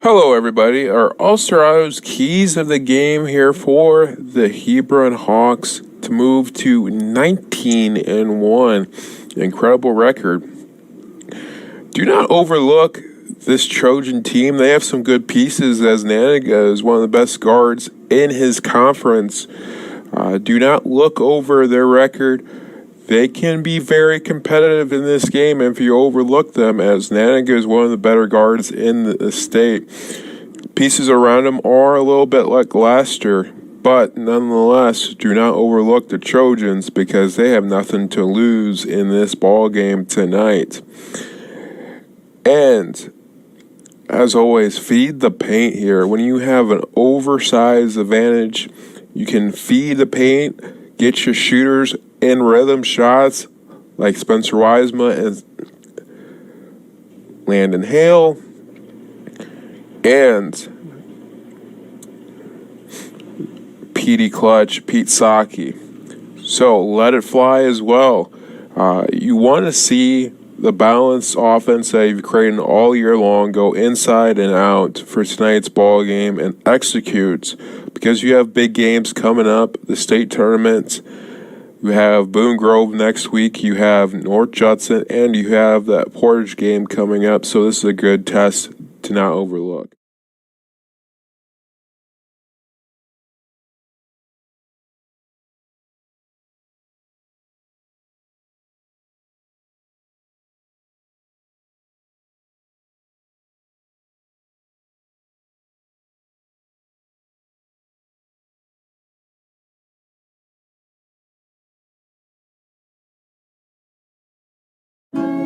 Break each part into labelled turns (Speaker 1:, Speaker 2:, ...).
Speaker 1: Hello, everybody. Our All-Stars keys of the game here for the Hebron Hawks to move to 19-1. Incredible record. Do not overlook this Trojan team. They have some good pieces, as Naniga is one of the best guards in his conference. Do not look over their record. They can be very competitive in this game if you overlook them, as Naniga is one of the better guards in the state. Pieces around him are a little bit like Leicester, but nonetheless, do not overlook the Trojans because they have nothing to lose in this ball game tonight. And as always, feed the paint here. When you have an oversized advantage, you can feed the paint, get your shooters in rhythm shots like Spencer Wiseman and Landon Hale, and Petey Clutch, Pete Saki. So let it fly as well. You want to see the balanced offense that you've created all year long go inside and out for tonight's ball game and execute, because you have big games coming up, the state tournament. You have Boone Grove next week, you have North Judson, and you have that Portage game coming up, so this is a good test to not overlook.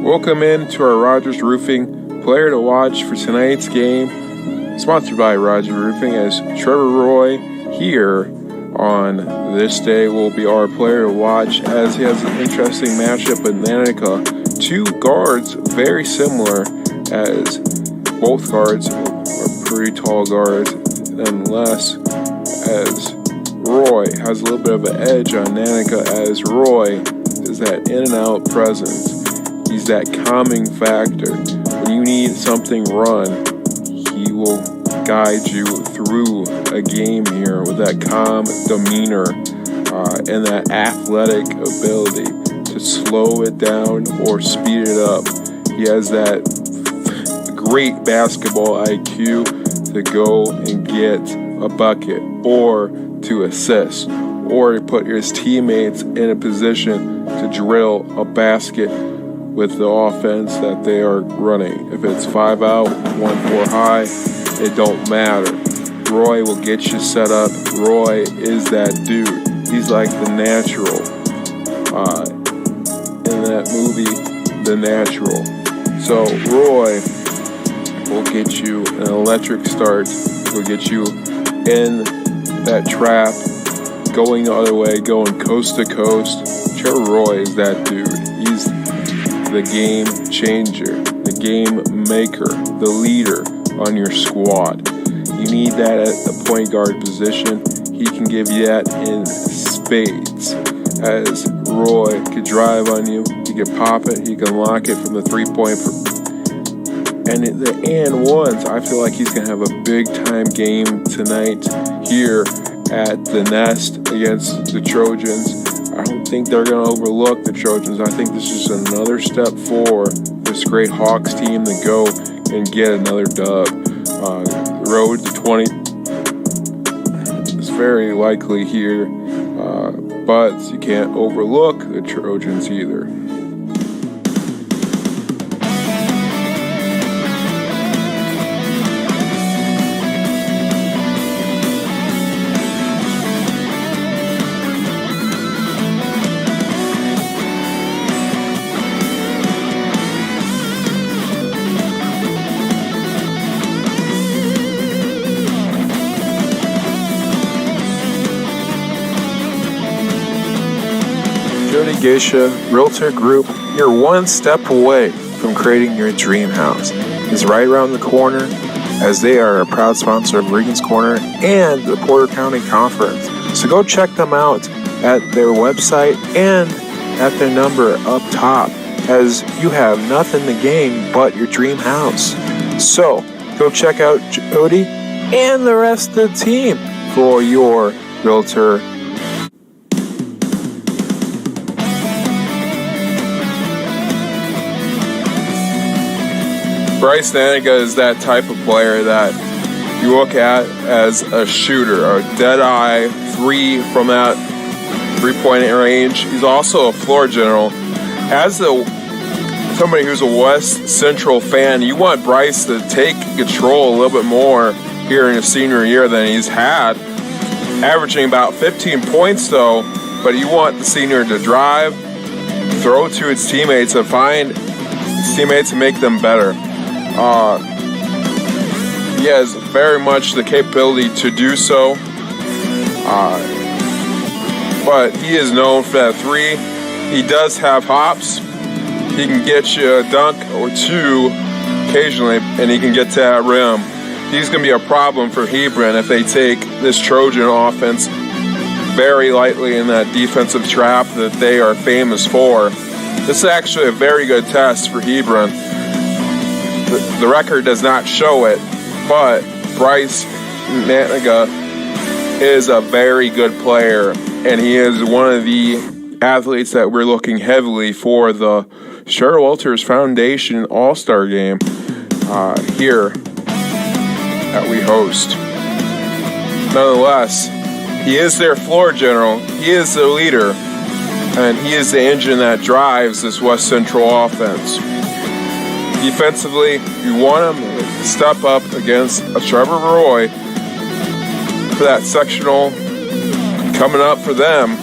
Speaker 1: Welcome in to our Rogers Roofing player to watch for tonight's game, sponsored by Rogers Roofing, as Trevor Roy here on this day will be our player to watch, as he has an interesting matchup with Nanica. Two guards very similar, as both guards are pretty tall guards, nonetheless, as Roy has a little bit of an edge on Nanica, as Roy is that in and out presence. He's that calming factor. When you need something run, he will guide you through a game here with that calm demeanor and that athletic ability to slow it down or speed it up. He has that great basketball IQ to go and get a bucket or to assist or to put his teammates in a position to drill a basket with the offense that they are running. If it's 5 out, 1-4 high, it don't matter. Roy will get you set up. Roy is that dude. He's like the natural in that movie, The Natural. So Roy will get you an electric start. He'll get you in that trap, going the other way, going coast to coast. Trevor Roy is that dude. He's the game changer, the game maker, the leader on your squad. You need that at the point guard position. He can give you that in spades, as Roy could drive on you, he can pop it, he can lock it from the three-point. And the and ones, I feel like he's going to have a big-time game tonight here at the Nest against the Trojans. I don't think they're going to overlook the Trojans. I think this is another step for this great Hawks team to go and get another dub. The road to 20 is very likely here, but you can't overlook the Trojans either. Jody Geisha Realtor Group, you're one step away from creating your dream house. Is right around the corner, as they are a proud sponsor of Regan's Corner and the Porter County Conference. So go check them out at their website and at their number up top, as you have nothing to gain but your dream house. So go check out Jody and the rest of the team for your realtor. Bryce Naniga is that type of player that you look at as a shooter, a dead-eye three from that three-point range. He's also a floor general. As somebody who's a West Central fan, you want Bryce to take control a little bit more here in his senior year than he's had, averaging about 15 points though, but you want the senior to drive, throw to his teammates, and find his teammates and make them better. He has very much the capability to do so, but he is known for that three. He does have hops. He can get you a dunk or two occasionally, and he can get to that rim. He's going to be a problem for Hebron if they take this Trojan offense very lightly in that defensive trap that they are famous for. This is actually a very good test for Hebron. The record does not show it, but Bryce Naniga is a very good player, and he is one of the athletes that we're looking heavily for the Cheryl Walters Foundation All-Star Game here that we host. Nonetheless, he is their floor general, he is the leader, and he is the engine that drives this West Central offense. Defensively, you want him to step up against a Trevor Roy for that sectional coming up for them.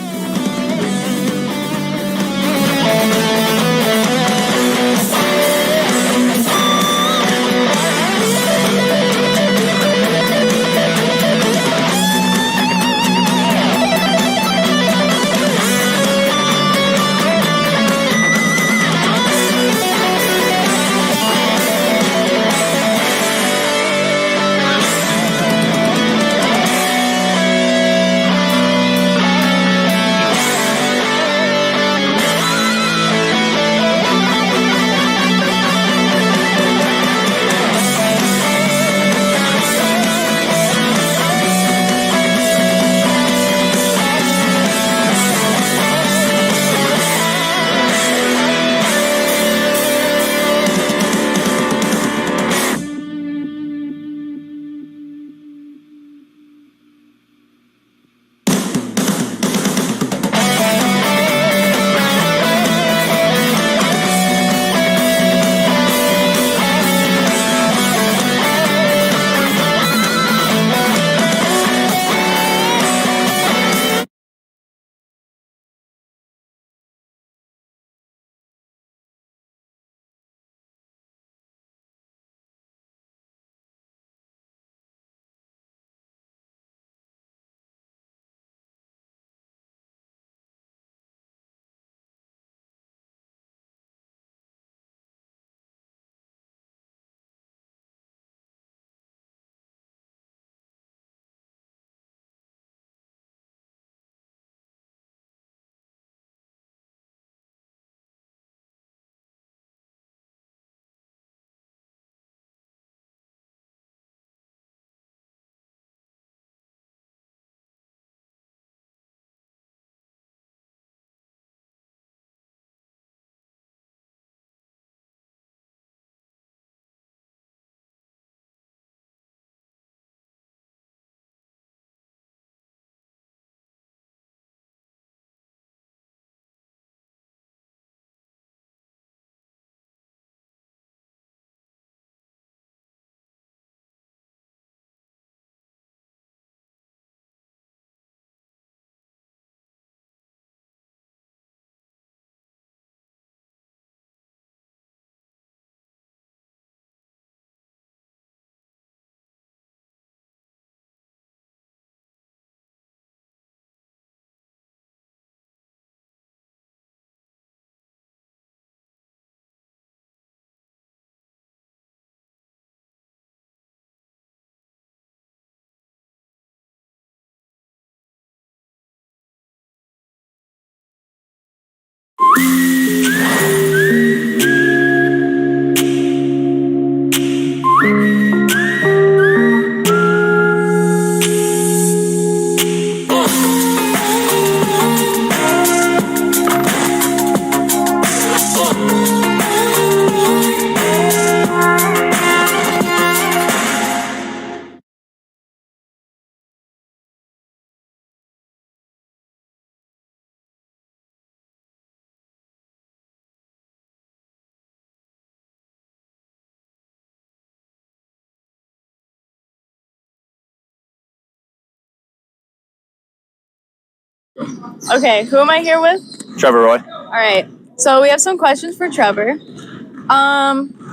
Speaker 2: Okay, who am I here with?
Speaker 3: Trevor Roy.
Speaker 2: All right. So we have some questions for Trevor.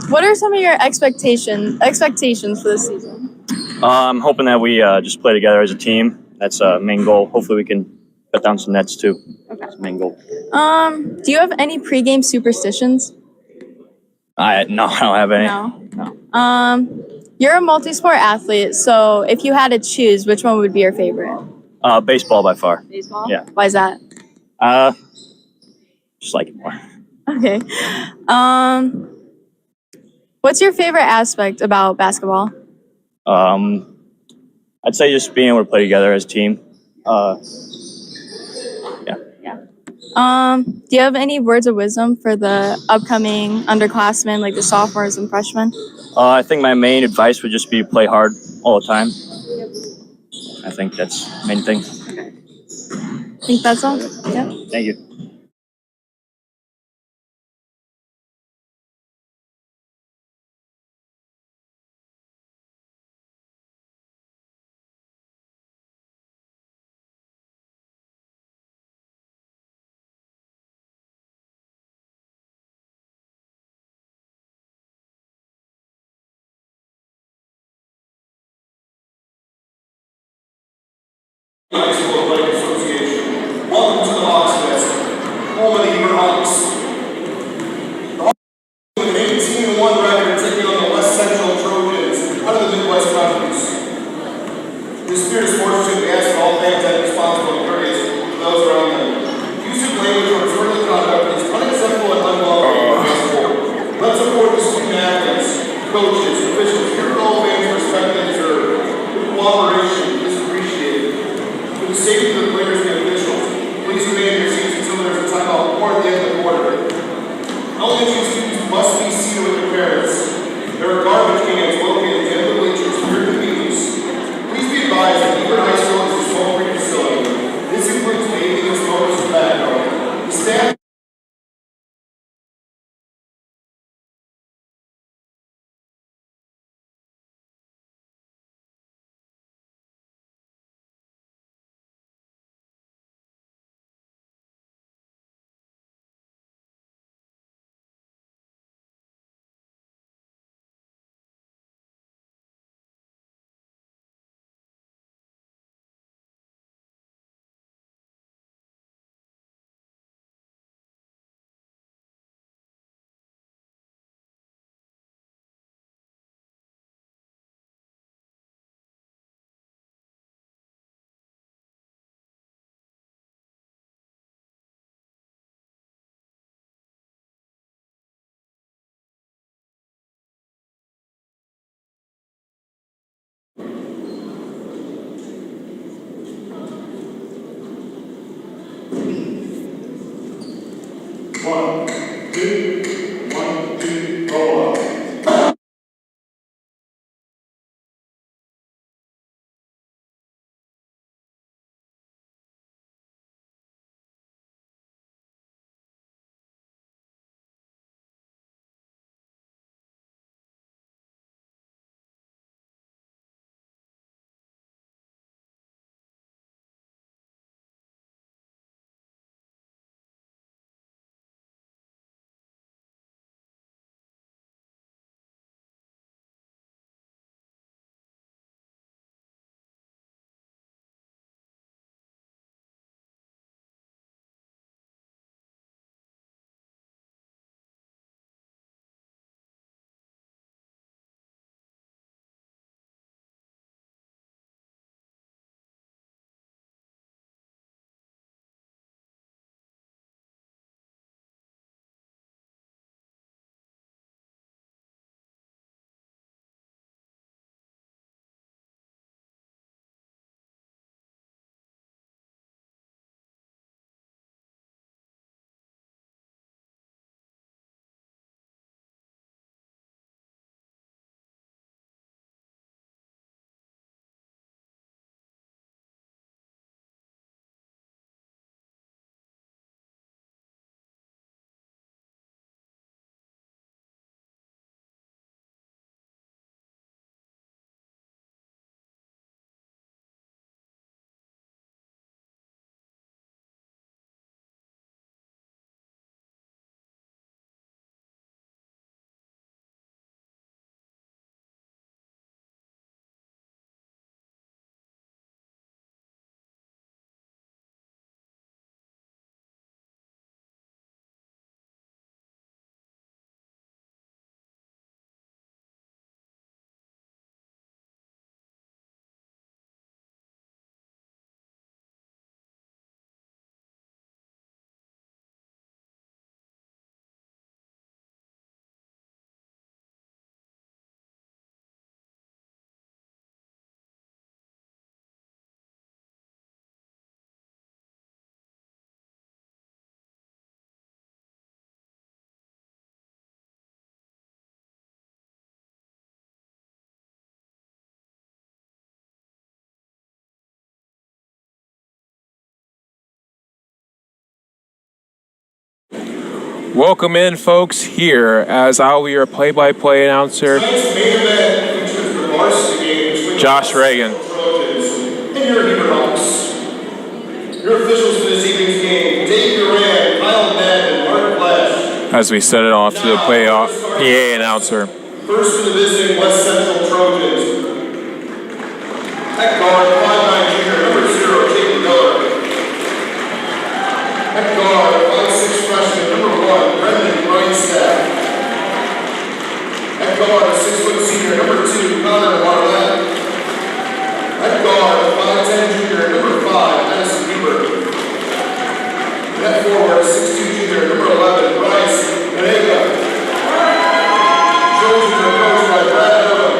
Speaker 2: What are some of your expectations for this season?
Speaker 3: I'm hoping that we just play together as a team. That's a main goal. Hopefully, we can cut down some nets too.
Speaker 2: Okay.
Speaker 3: That's the main goal.
Speaker 2: Do you have any pregame superstitions?
Speaker 3: No, I don't have any.
Speaker 2: No. You're a multi-sport athlete, so if you had to choose, which one would be your favorite?
Speaker 3: Baseball by far.
Speaker 2: Baseball?
Speaker 3: Yeah.
Speaker 2: Why is that?
Speaker 3: Just like it more.
Speaker 2: Okay. What's your favorite aspect about basketball?
Speaker 3: I'd say just being able to play together as a team.
Speaker 2: Do you have any words of wisdom for the upcoming underclassmen, like the sophomores and freshmen?
Speaker 3: I think my main advice would just be play hard all the time. I think that's the main thing.
Speaker 2: I think that's all. Yeah.
Speaker 3: Thank you.
Speaker 4: High School Athletic Association. Welcome to the Hawks Fest, home of the Hebron Hawks. The Hawks with an 18-1 record taking on the West Central Trojans out of the Midwest Conference. This spirit of sportsmanship we ask all fans to be responsible and courteous to those around them. Use of language or disorderly conduct is unacceptable and unwelcome in high school. Let's support the student athletes, coaches, officials, here at all fans respect and deserve. Your cooperation is appreciated. For the safety of the players and the officials, please remain in your seats until there is a timeout or at the end of the quarter. Elementary students must be seated with their parents. There are garbage cans located at the end of the bleachers for your convenience. Please be advised that Hebron High School is a smoke-free facility. This includes vaping and smokeless tobacco. The staff One, two, roll up.
Speaker 1: Welcome in, folks, here as I'll be your play-by-play announcer, Josh Reagan.
Speaker 4: And your Hebron. Your officials for this evening's game, Dave Duran, Kyle Madden, Mark Flash.
Speaker 1: As we set it off to the PA announcer.
Speaker 4: First for the visiting West Central Trojans. At guard, 5'9" junior, number 0, Jacob Miller. At guard, 5'6" freshman, number 1, Brendan Reinstadt. At guard, 6' senior, number 2, Connor Marlette. At guard, 5'10" junior, number 5, Madison Hebron. At forward, 6'2" junior, number 11, Bryce Vanega. Trojans are coached by Brad Owen.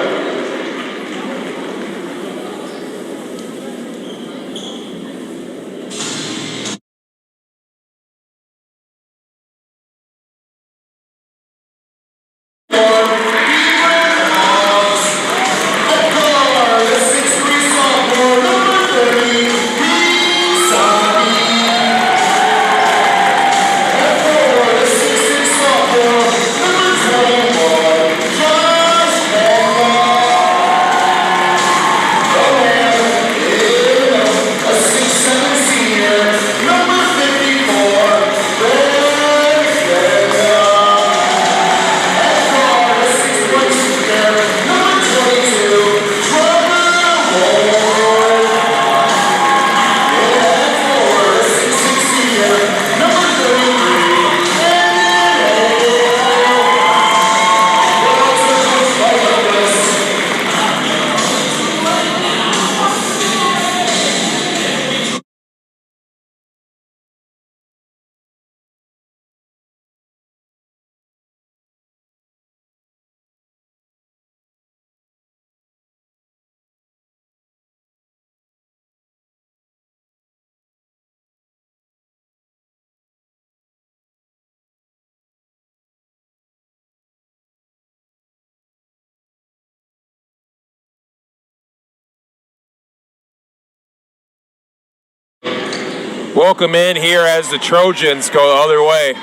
Speaker 1: Welcome in here as the Trojans go the other way.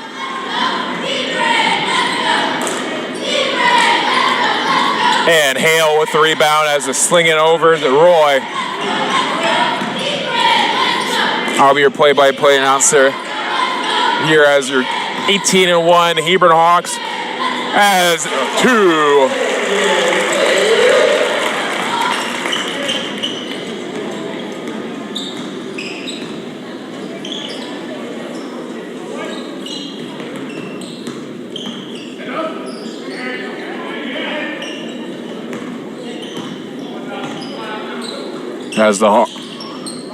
Speaker 1: And Hale with the rebound as they sling it over to Roy. I'll be your play-by-play announcer here as your 18-1 Hebron Hawks as 2.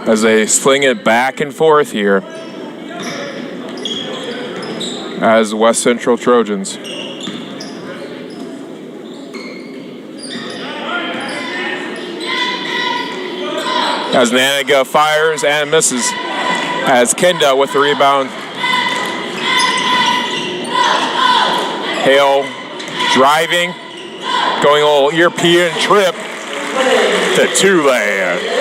Speaker 1: As they sling it back and forth here as West Central Trojans. As Naniga fires and misses. As Kenda with the rebound. Hale driving, going a little European trip to Tulane.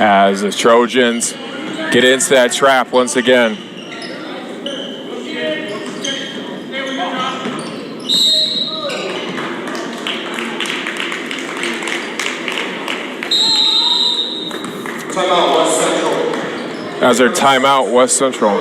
Speaker 1: As the Trojans get into that trap once again.
Speaker 4: Timeout West Central.
Speaker 1: As their timeout West Central.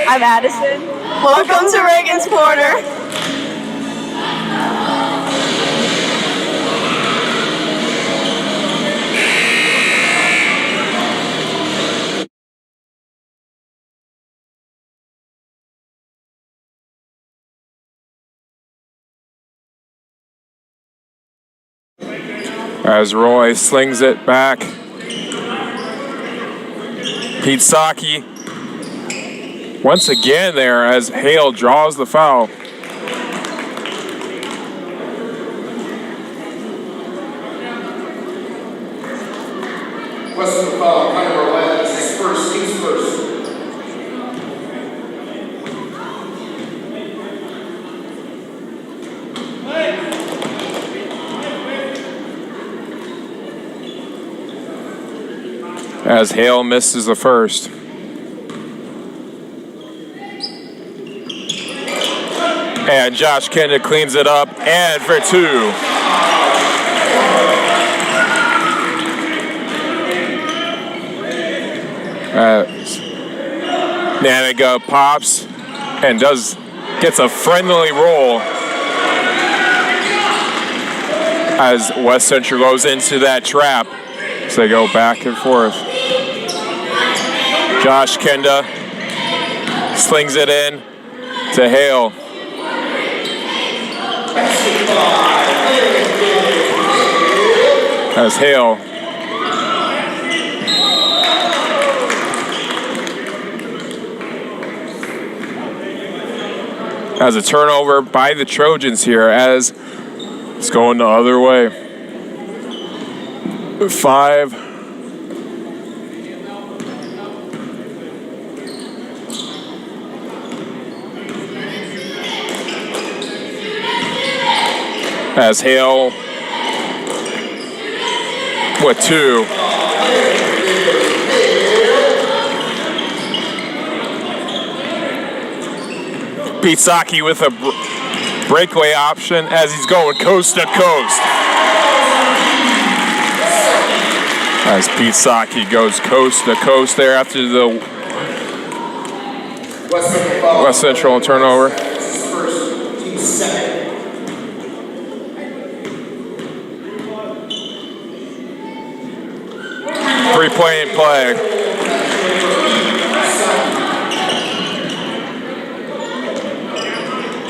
Speaker 2: I'm Addison. Welcome to Reagan's Corner.
Speaker 1: As Roy slings it back. Pete Saki once again there as Hale draws the foul.
Speaker 4: Requesting the foul, kind of relax. First, teams first.
Speaker 1: As Hale misses the first. And Josh Kenda cleans it up, and for two. Naniga pops and gets a friendly roll as West Central goes into that trap. So they go back and forth. Josh Kenda slings it in to Hale. As Hale has a turnover by the Trojans here as it's going the other way. 5. As Hale with 2. Pete Saki with a breakaway option as he's going coast to coast. As Pete Saki goes coast to coast there after the West Central turnover.
Speaker 4: First, team second.
Speaker 1: 3-point play.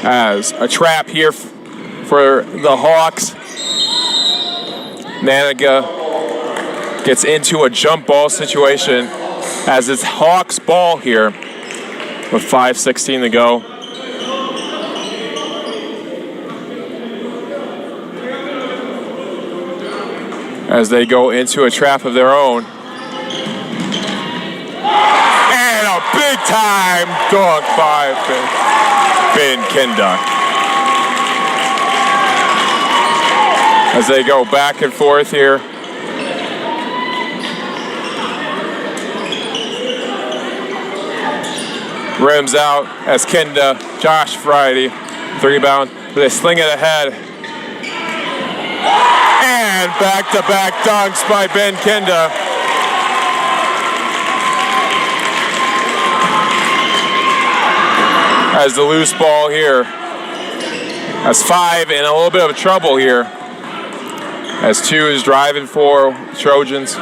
Speaker 1: As a trap here for the Hawks. Naniga gets into a jump ball situation as it's Hawks ball here with 5:16 to go. As they go into a trap of their own. And a big time dunk by Ben Kenda. As they go back and forth here. Rims out as Kenda, Josh Friday, the rebound, but they sling it ahead. And back-to-back dunks by Ben Kenda. As the loose ball here. As 5 in a little bit of trouble here. As 2 is driving for Trojans.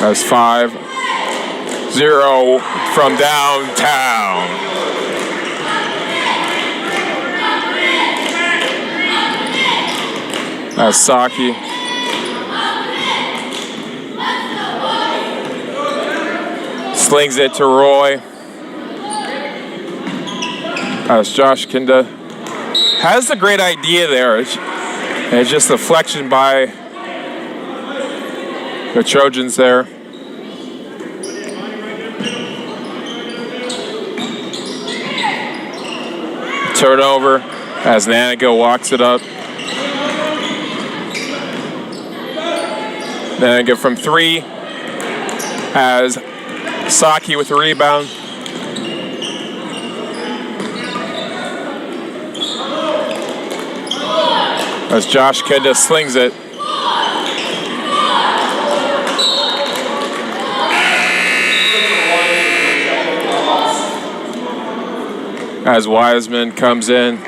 Speaker 1: As 5-0 from downtown. As Saki slings it to Roy. As Josh Kenda has a great idea there. It's just a deflection by the Trojans there. Turnover as Naniga walks it up. Naniga from 3 as Saki with the rebound. As Josh Kenda slings it. As Wiseman comes in.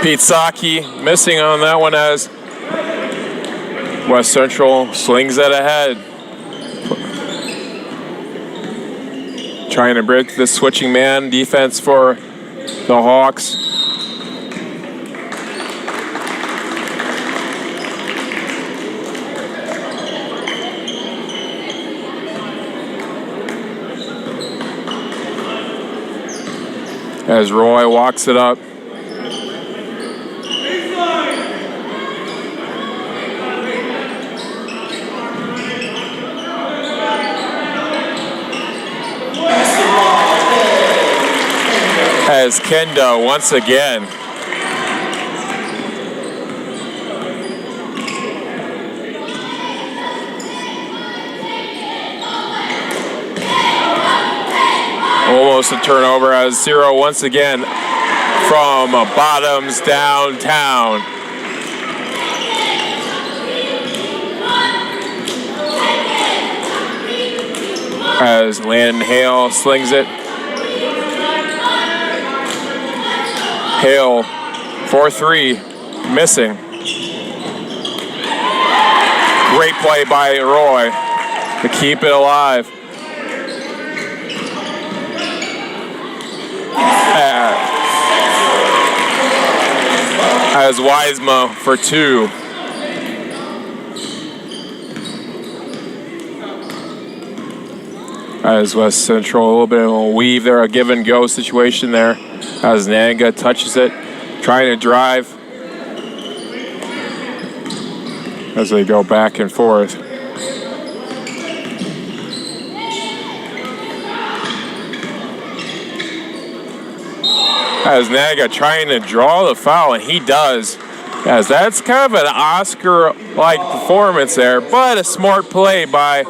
Speaker 1: Pete Saki missing on that one as West Central slings it ahead. Trying to break the switching man defense for the Hawks. as Roy walks it up. As Kenda once again almost a turnover as Zero once again from Bottoms downtown. As Landon Hale slings it. Hale 4-3, missing. Great play by Roy to keep it alive. As Wiesema for 2. As West Central, a little bit of a weave there, a give and go situation there. As Nanga touches it, trying to drive. As they go back and forth. As Naga trying to draw the foul, and he does. As that's kind of an Oscar-like performance there, but a smart play by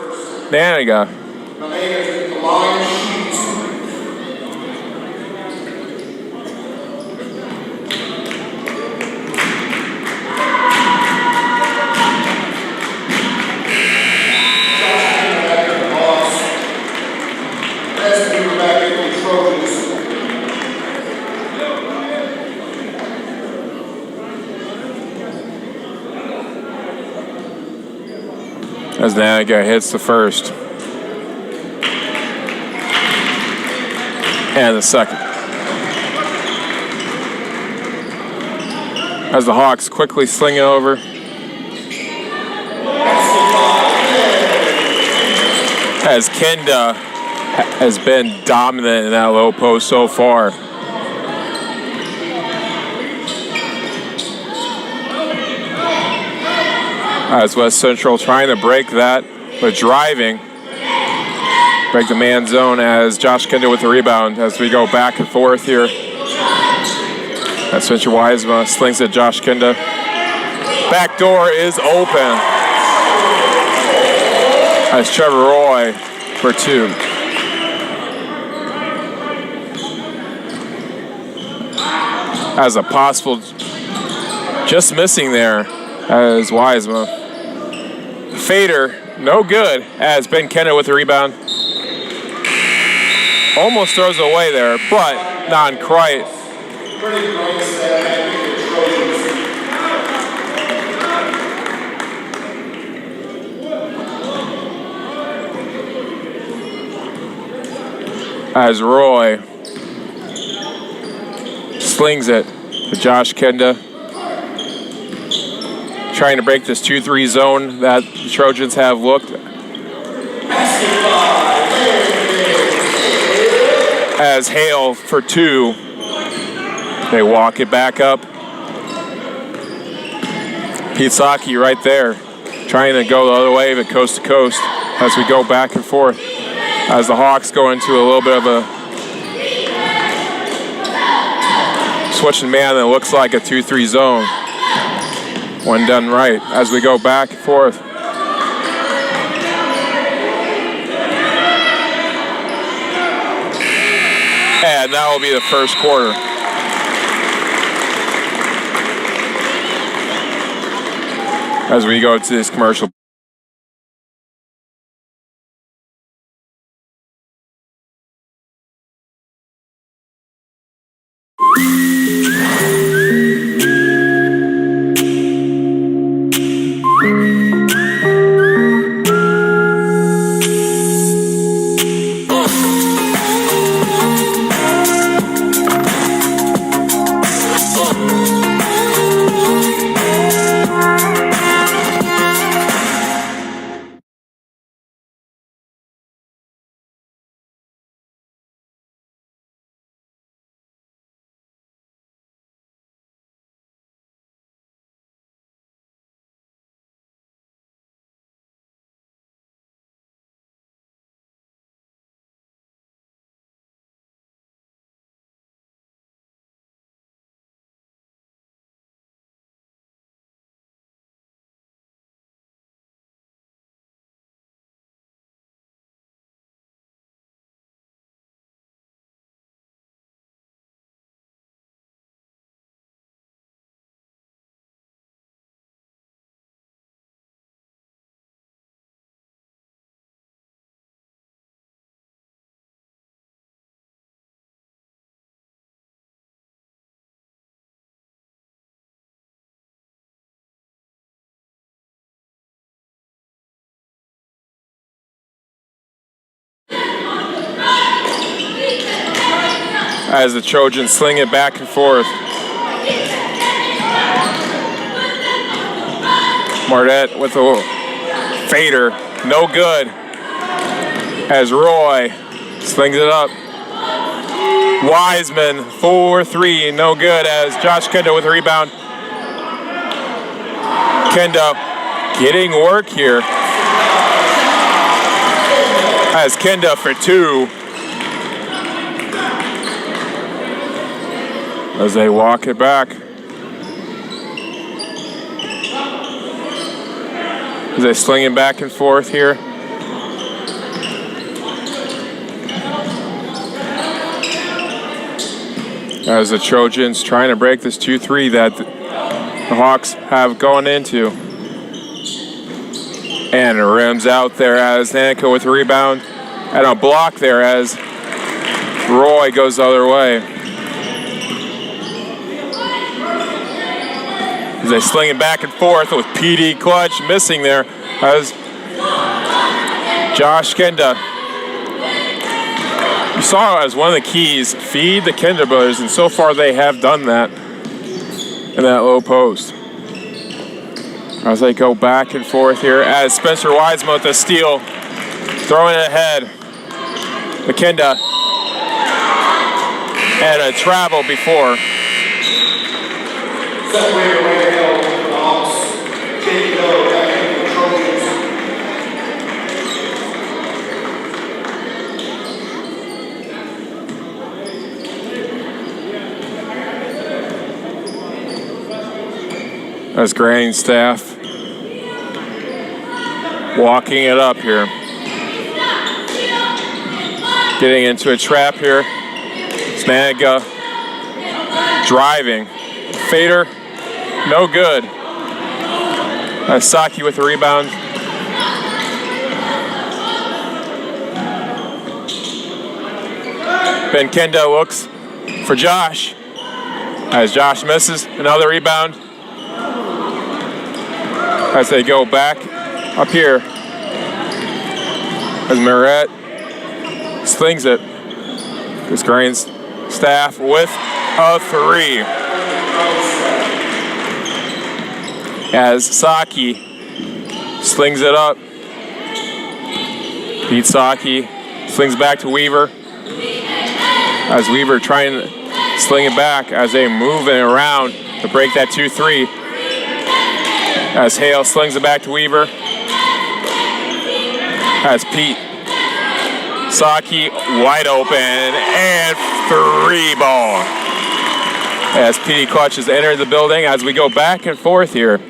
Speaker 1: Naga. As Naga hits the first. And the second. As the Hawks quickly sling it over. As Kenda has been dominant in that low post so far. As West Central trying to break that, but driving. Break the man zone as Josh Kenda with the rebound as we go back and forth here. As Spencer Wiesema slings at Josh Kenda. Back door is open. As Trevor Roy for 2. As a possible, just missing there as Wiesema. Fader, no good as Ben Kenda with the rebound. Almost throws it away there, but not quite. As Roy slings it to Josh Kenda. Trying to break this 2-3 zone that the Trojans have looked. As Hale for 2. They walk it back up. Pete Saki right there. Trying to go the other way, but coast to coast as we go back and forth. As the Hawks go into a little bit of a switching man that looks like a 2-3 zone. When done right, as we go back and forth. And that will be the first quarter. As we go to this commercial. as the Trojans sling it back and forth. Mardet with a fader, no good, as Roy slings it up. Wiseman, 4-3, no good, as Josh Kenda with a rebound. Kenda getting work here, as Kenda for 2. As they walk it back. As they sling it back and forth here. As the Trojans trying to break this 2-3 that the Hawks have going into. And it rims out there as Nanica with a rebound. And a block there as Roy goes the other way. As they sling it back and forth with PD Clutch missing there as Josh Kenda. You saw as one of the keys, feed the Kenda brothers, and so far they have done that in that low post. As they go back and forth here, as Spencer Wiseman with the steal, throwing it ahead. McKenda, and a travel before.
Speaker 4: Separator right now for the Hawks. Jake Miller back in the Trojans.
Speaker 1: As Granny staff walking it up here. Getting into a trap here. Snanaga driving. Fader, no good. Saki with the rebound. Ben Kenda looks for Josh. As Josh misses, another rebound. As they go back up here. As Maret slings it. This Grains staff with a 3. As Saki slings it up. Pete Saki slings back to Weaver. As Weaver trying to sling it back as they move it around to break that 2-3. As Hale slings it back to Weaver. As Pete Saki wide open and 3 ball. As Pete Clutch has entered the building as we go back and forth here.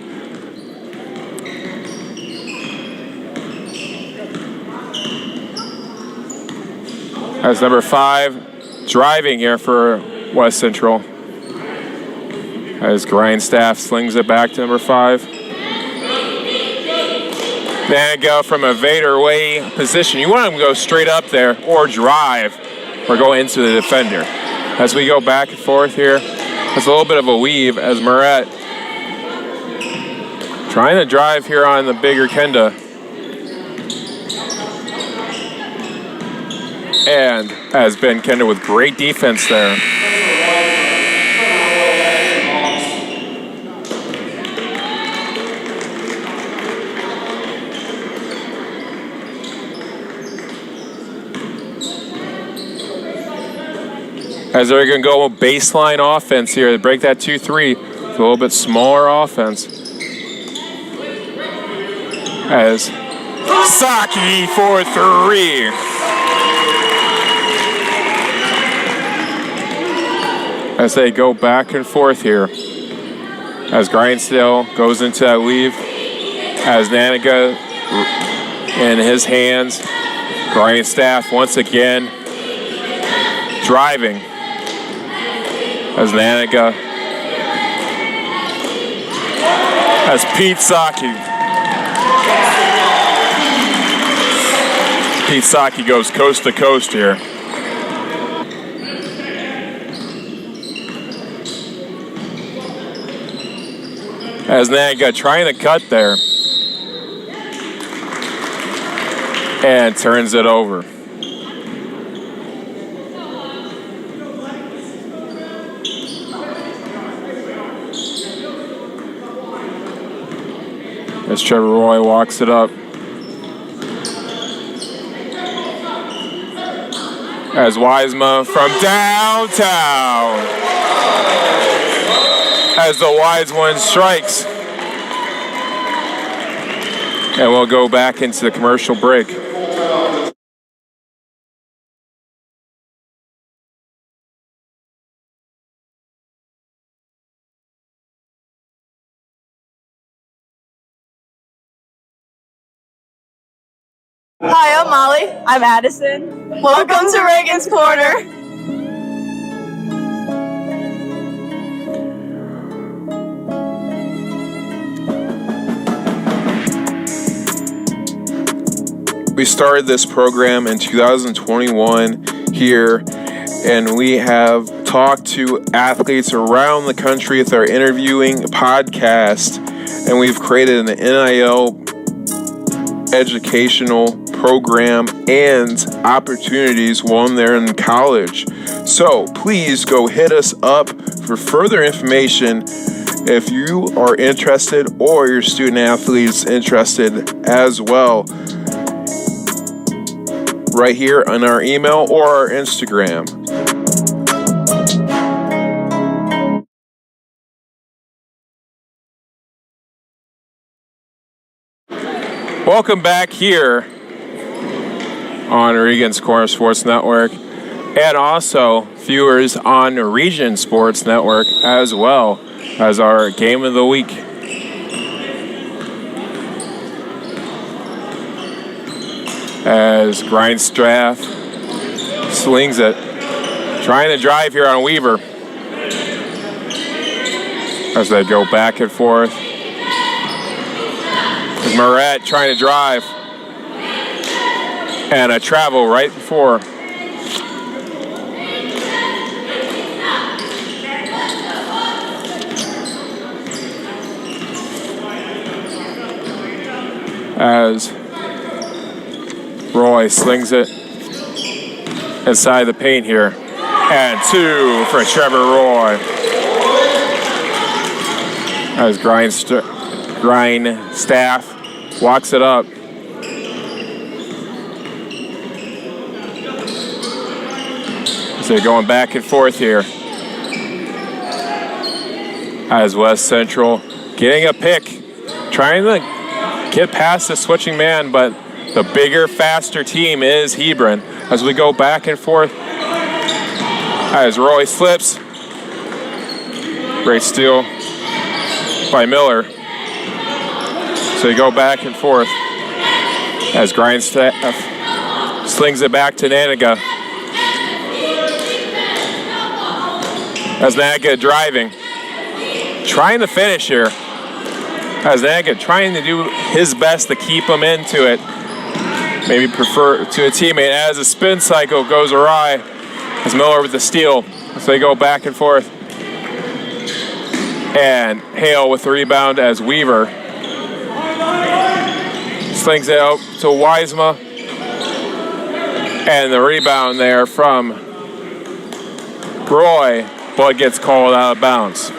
Speaker 1: As number 5 driving here for West Central. As Grindstaff slings it back to number 5. Then go from a Vader way position. You want them to go straight up there or drive or go into the defender. As we go back and forth here, there's a little bit of a weave as Maret trying to drive here on the bigger Kenda. And as Ben Kenda with great defense there. As they're going to go baseline offense here to break that 2-3. It's a little bit smaller offense. As Saki for 3. As they go back and forth here. As Grindstill goes into that weave. As Nanaga in his hands. Grindstaff once again driving. As Nanaga. As Pete Saki. Pete Saki goes coast to coast here. As Nanaga trying to cut there. And turns it over. as Trevor Roy walks it up. As Wiesema from downtown. As the wise one strikes. And we'll go back into the commercial break.
Speaker 2: Hi, I'm Molly. I'm Addison. Welcome to Reagan's Corner.
Speaker 1: We started this program in 2021 here, and we have talked to athletes around the country with our interviewing podcast, and we've created an NIL educational program and opportunities while they're in college. So please go hit us up for further information if you are interested or your student athletes interested as well. Right here on our email or our Instagram. Welcome back here on Regan's Corner Sports Network, and also viewers on Region Sports Network as well as our game of the week. As Grindstaff slings it, trying to drive here on Weaver. As they go back and forth. As Moret trying to drive. And a travel right before. As Roy slings it inside the paint here. And 2 for Trevor Roy. As Grindstaff walks it up. So they're going back and forth here. As West Central getting a pick. Trying to get past the switching man, but the bigger, faster team is Hebron. As we go back and forth. As Roy slips. Great steal by Miller. So you go back and forth. As Grindstaff slings it back to Naniga. As Naniga driving. Trying to finish here. As Naniga trying to do his best to keep him into it. Maybe prefer to a teammate as the spin cycle goes awry. As Miller with the steal. So they go back and forth. And Hale with the rebound as Weaver slings it out to Wiesema. And the rebound there from Roy, but gets called out of bounds.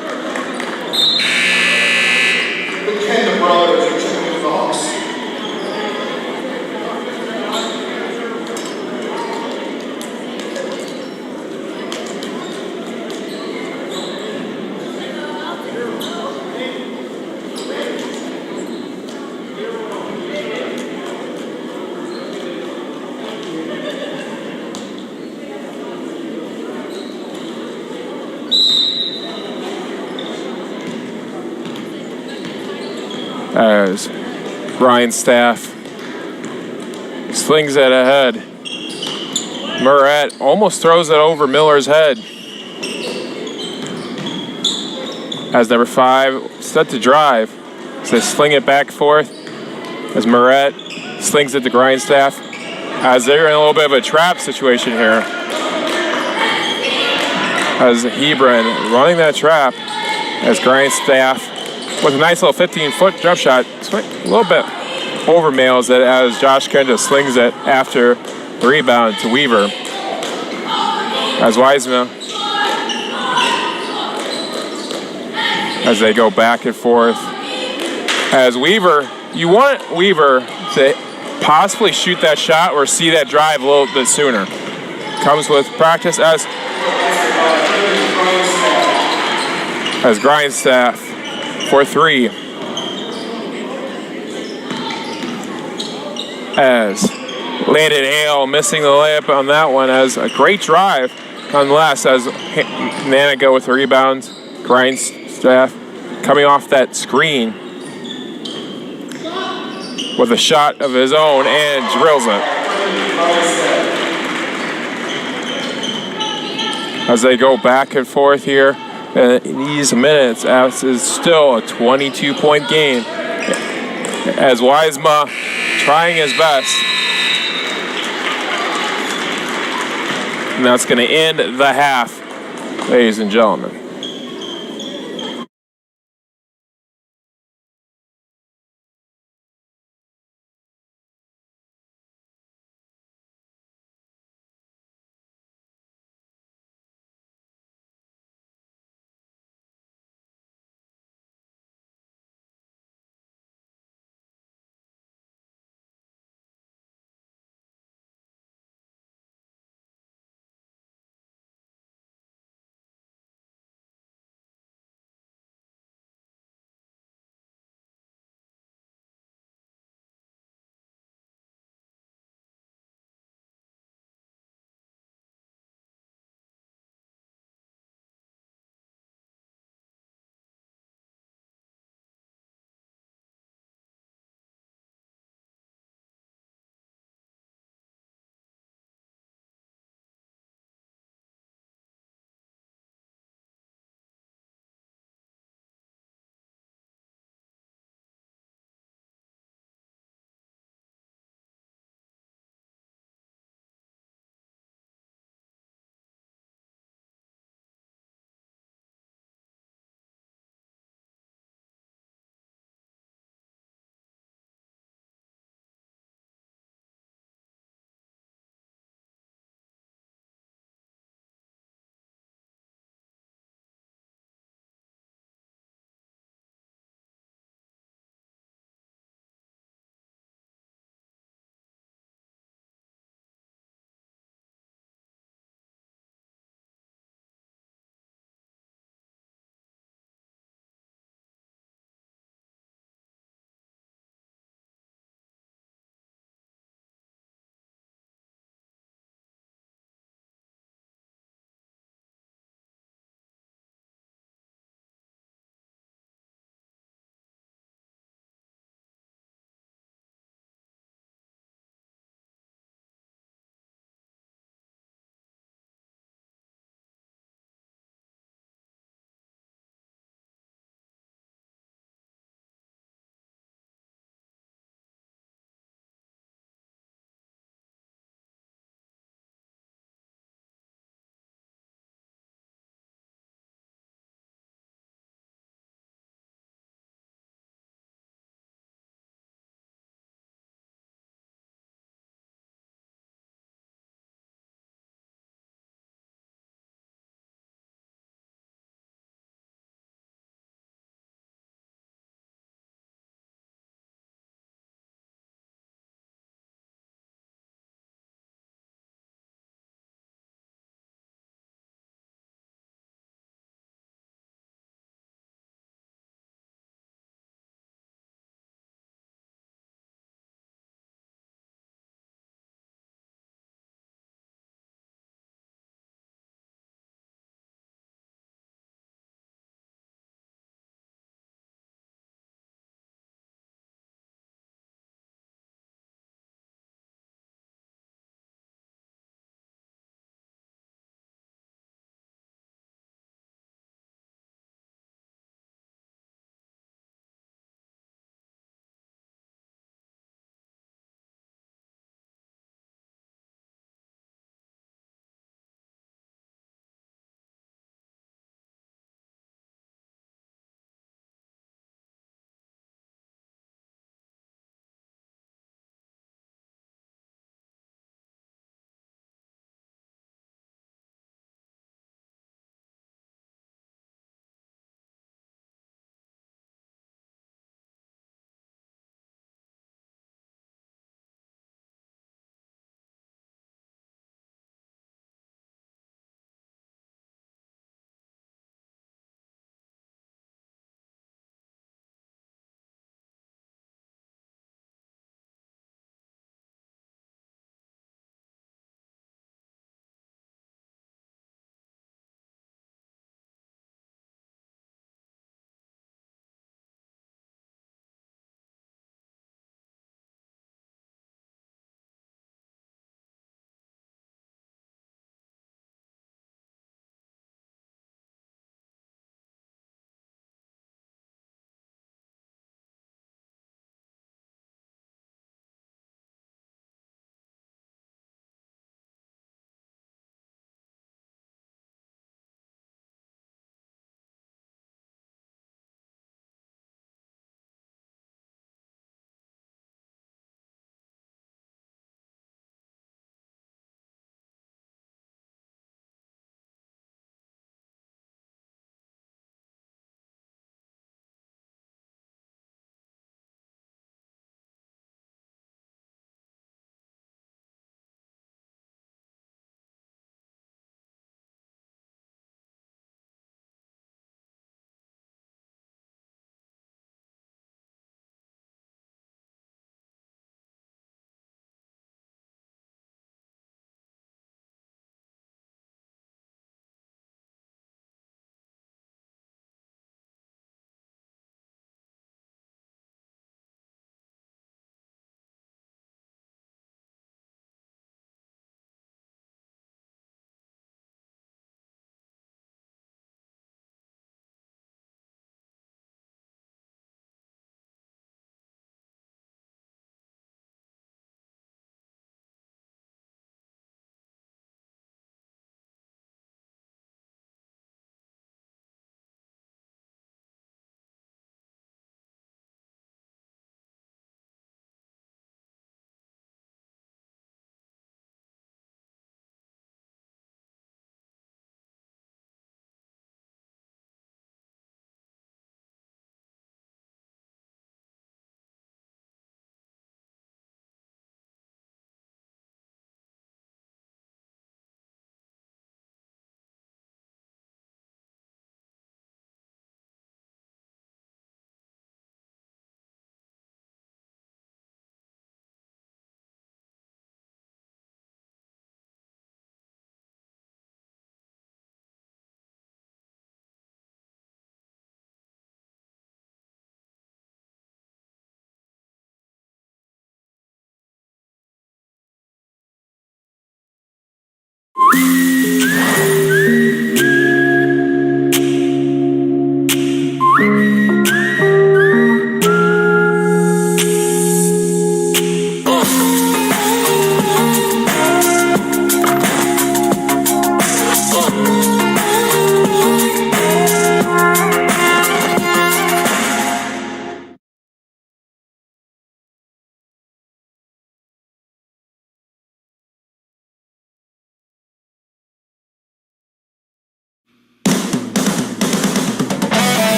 Speaker 1: As Grindstaff slings it ahead. Moret almost throws it over Miller's head. As number 5 set to drive. So they sling it back and forth. As Moret slings it to Grindstaff. As they're in a little bit of a trap situation here. As Hebron running that trap. As Grindstaff with a nice little 15-foot jump shot. A little bit overmails it as Josh Kenda slings it after the rebound to Weaver. As Wiesema, as they go back and forth. As Weaver you want Weaver to possibly shoot that shot or see that drive a little bit sooner. Comes with practice as Grindstaff for 3. As Landon Hale missing the layup on that one, as a great drive nonetheless, as Nana go with the rebounds. Grindstaff coming off that screen with a shot of his own and drills it. As they go back and forth here in these minutes, as is still a 22-point game. As Wisema trying his best. And that's going to end the half, ladies and gentlemen.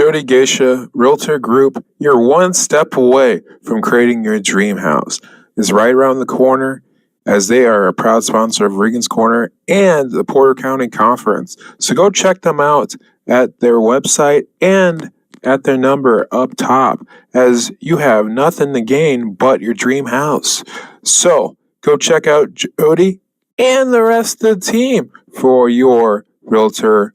Speaker 1: Jody Geisha Realtor Group, you're one step away from creating your dream house. It's right around the corner, as they are a proud sponsor of Regan's Corner and the Porter County Conference. So go check them out at their website and at their number up top, as you have nothing to gain but your dream house. So go check out Jody and the rest of the team for your realtor.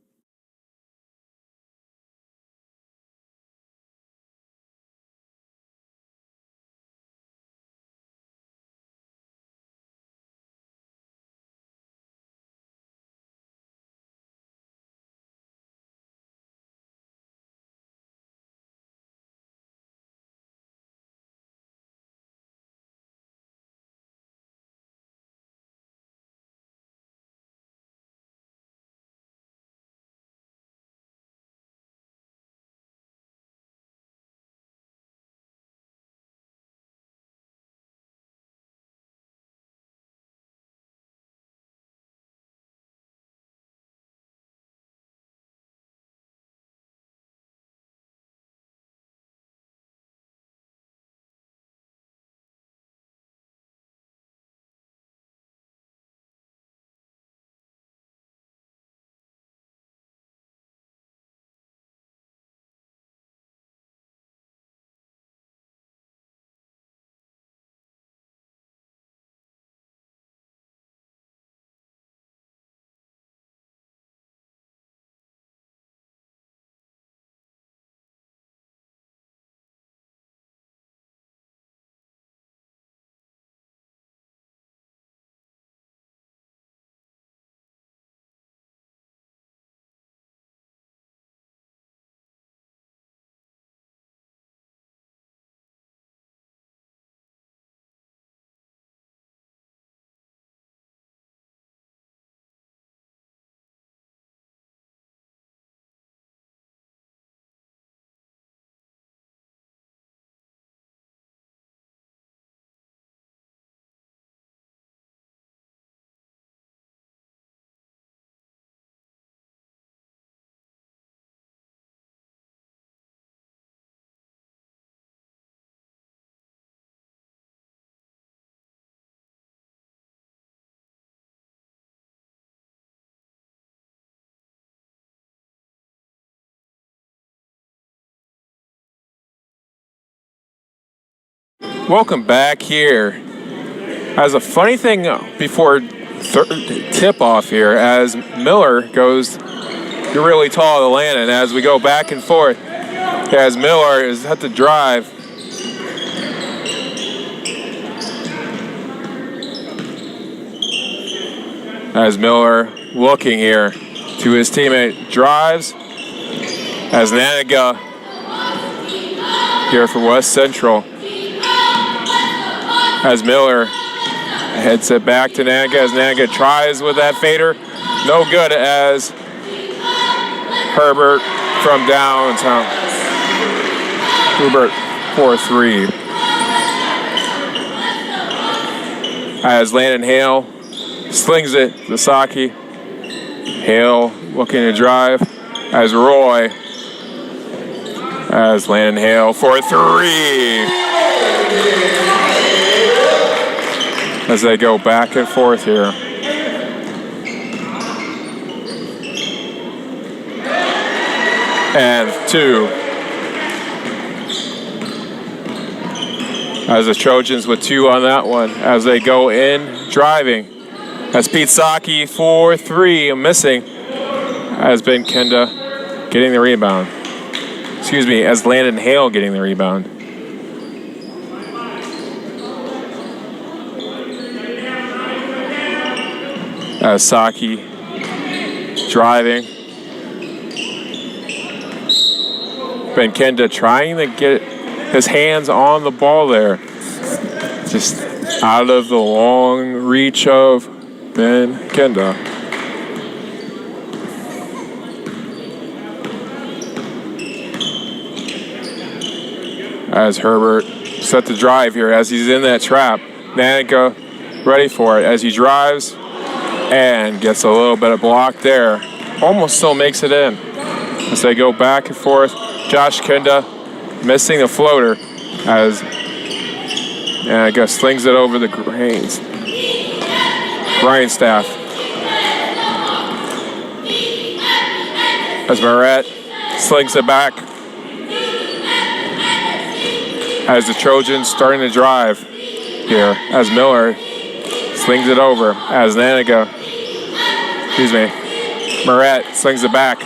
Speaker 1: Welcome back here. As a funny thing before tip-off here, as Miller goes, you're really tall to land, and as we go back and forth, as Miller is at the drive, as Miller looking here to his teammate, drives, as Naniga here for West Central. As Miller heads it back to Naniga, as Naniga tries with that fader. No good, as Herbert from downtown. Herbert 4-3. As Landon Hale slings it to Saki. Hale looking to drive. As Roy. As Landon Hale 4-3. As they go back and forth here. And 2. As the Trojans with 2 on that one, as they go in driving. As Pete Saki 4-3, missing. As Ben Kenda getting the rebound. Excuse me, as Landon Hale getting the rebound. As Saki driving. Ben Kenda trying to get his hands on the ball there. Just out of the long reach of Ben Kenda. As Herbert set to drive here, as he's in that trap. Naniga ready for it as he drives and gets a little bit of block there. Almost still makes it in. As they go back and forth, Josh Kinda missing the floater as Nanica slings it over the grindstaff. As Moret slings it back. As the Trojans starting to drive here. As Miller slings it over. As Moret slings it back.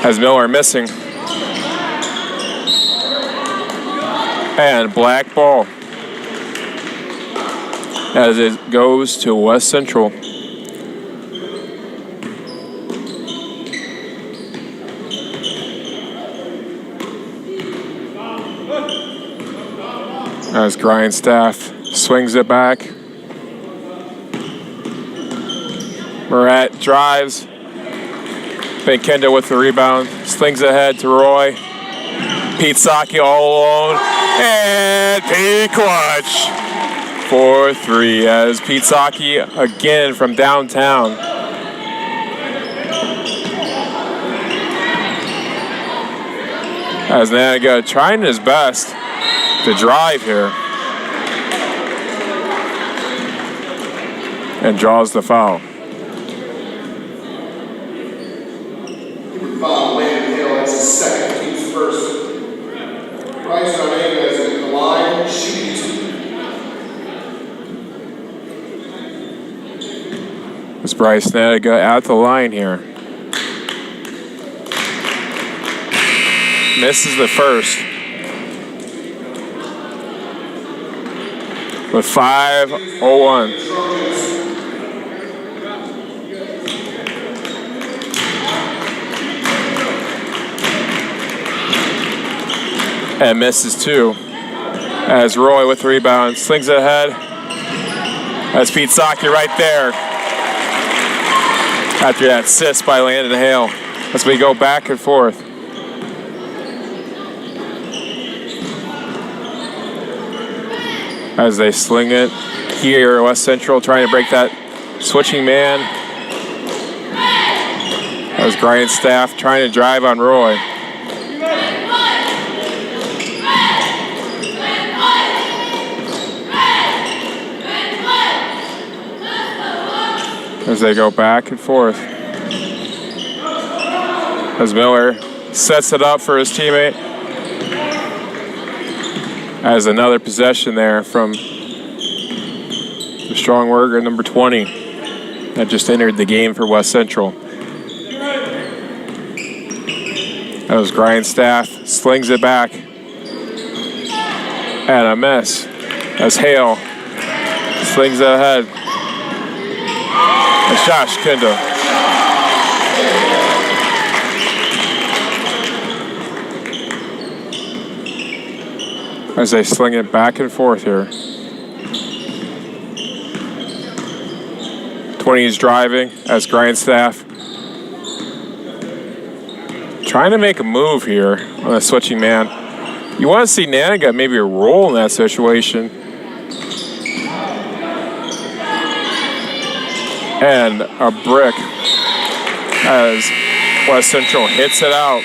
Speaker 1: As Miller missing. And black ball. As it goes to West Central. As Grindstaff swings it back. Moret drives. Big Kenda with the rebound. Slings ahead to Roy. Pete Saki all alone. And Pete clutch for 3 as Pete Saki again from downtown. As Naga trying his best to drive here. And draws the foul.
Speaker 4: Foul, Landon Hill, that's his second, team's first. Bryce Noriega is in the line, shooting 2.
Speaker 1: It's Bryce Naga at the line here. Misses the first. With 5:01. And misses 2. As Roy with the rebound, slings it ahead. That's Pete Saki right there. After that assist by Landon Hale. As we go back and forth. As they sling it here, West Central trying to break that switching man. As Grindstaff trying to drive on Roy. As they go back and forth. As Miller sets it up for his teammate. As another possession there from the strong worker number 20 that just entered the game for West Central. As Grindstaff slings it back. And a miss. As Hale slings it ahead. As Josh Kinda. As they sling it back and forth here. 20 is driving as Grindstaff trying to make a move here on a switching man. You want to see Nanaga maybe a roll in that situation. And a brick as West Central hits it out.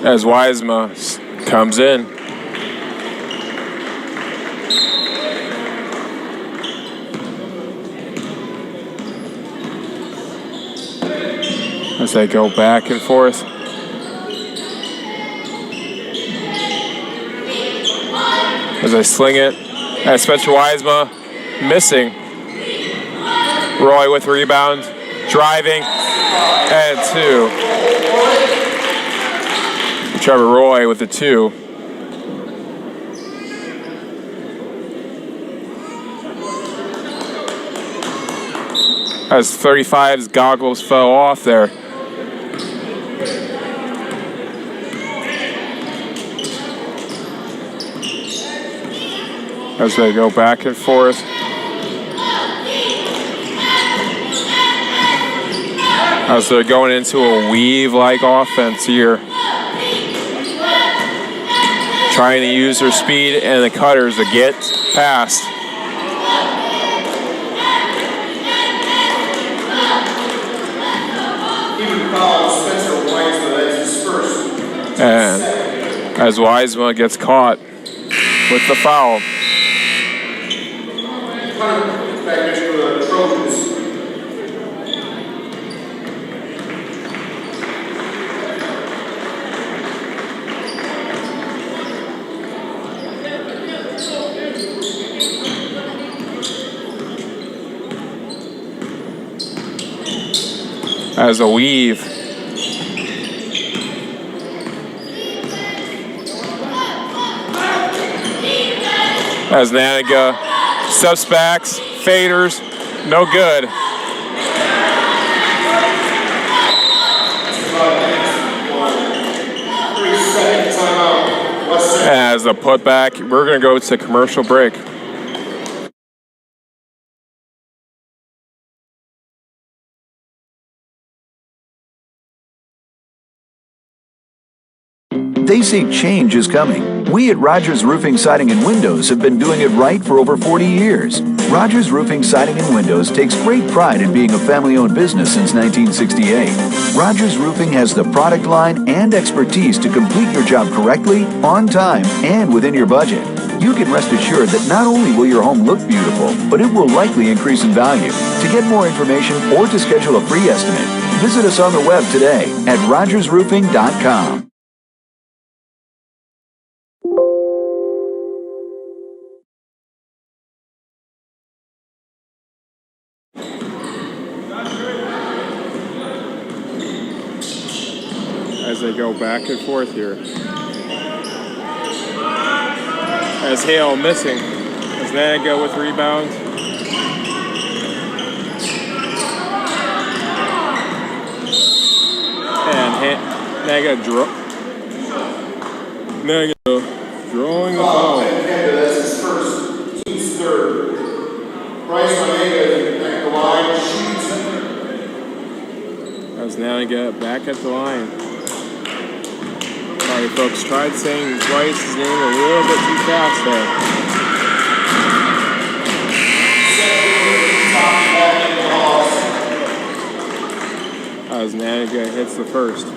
Speaker 1: As Wiesema comes in. As they go back and forth. As they sling it. As Spencer Wiesema missing. Roy with rebound. Driving. And 2. Trevor Roy with the 2. As 35's goggles fell off there. As they go back and forth. As they're going into a weave-like offense here. trying to use their speed and the cutters to get past. And as Wiseman gets caught with the foul. As a weave. As Naniga steps backs, faders, no good. As a putback, we're going to go to commercial break.
Speaker 5: They say change is coming. We at Rogers Roofing, Siding and Windows have been doing it right for over 40 years. Rogers Roofing, Siding and Windows takes great pride in being a family-owned business since 1968. Rogers Roofing has the product line and expertise to complete your job correctly, on time, and within your budget. You can rest assured that not only will your home look beautiful, but it will likely increase in value. To get more information or to schedule a free estimate, visit us on the web today at rogersroofing.com.
Speaker 1: As they go back and forth here. As Hale missing. As Naga with rebounds. And Naga drawing the foul.
Speaker 4: That's his first. Team's third. Bryce Naga at the line. Shoots.
Speaker 1: As Naga back at the line. Sorry, folks. Tried saying Bryce's name a little bit too fast there. As Naniga hits the first.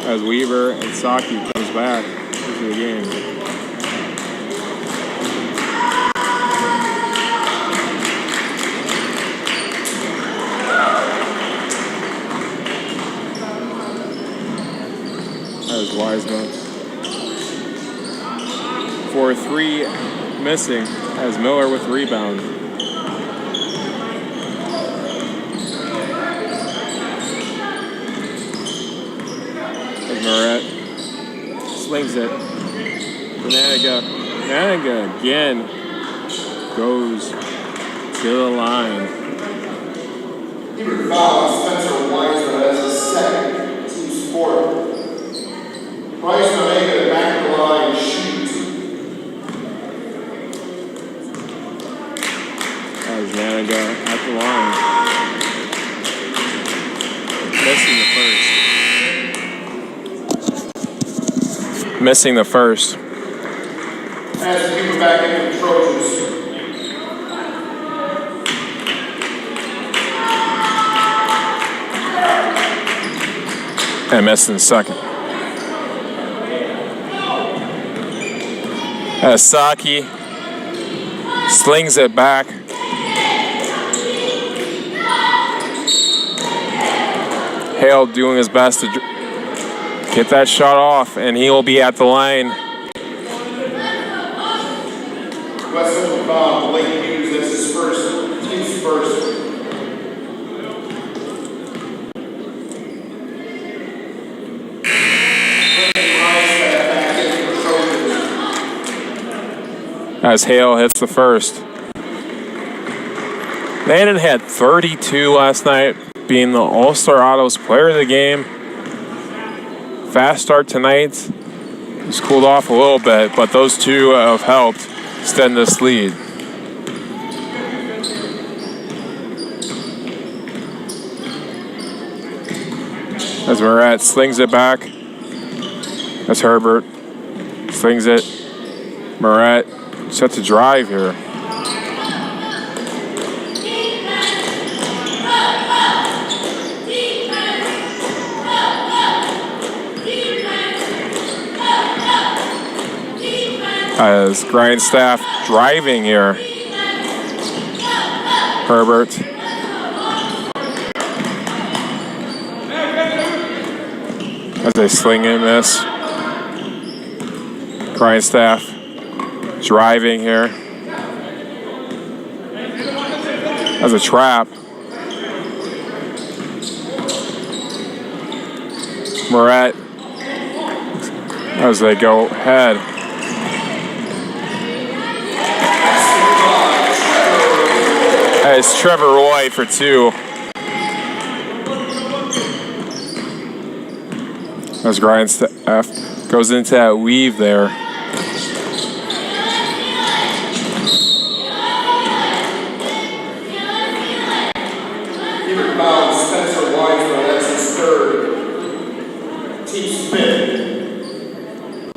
Speaker 1: As Weaver and Saki comes back into the game. As Wiseman. 4-3 missing as Miller with rebound. As Moret slings it. Naniga again goes to the line.
Speaker 4: Foul Spencer Wiseman as his second. Team's fourth. Bryce Naga back at the line, shoot.
Speaker 1: As Naniga at the line. Missing the first.
Speaker 4: As people back into the Trojans.
Speaker 1: And missing the second. As Saki slings it back. Hale doing his best to get that shot off, and he will be at the line.
Speaker 4: West Central foul, Blake Hughes, that's his first. Team's first.
Speaker 1: As Hale hits the first. Landon had 32 last night, being the All-Star Autos player of the game. Fast start tonight. He's cooled off a little bit, but those two have helped extend this lead. As Moret slings it back. That's Herbert. Slings it. Moret set to drive here. As Grindstaff driving here. Herbert. As they sling and miss. Grindstaff driving here. As a trap. Moret. As they go ahead. As Trevor Roy for 2. As Grindstaff goes into that weave there.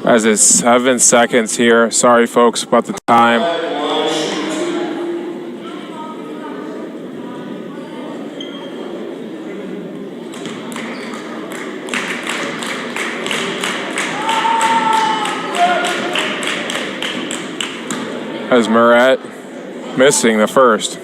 Speaker 1: As it's 7 seconds here. Sorry, folks, about the time. As Moret missing the first.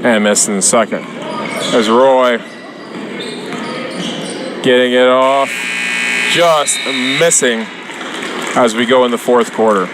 Speaker 1: And missing the second. As Roy getting it off, just missing as we go in the fourth quarter.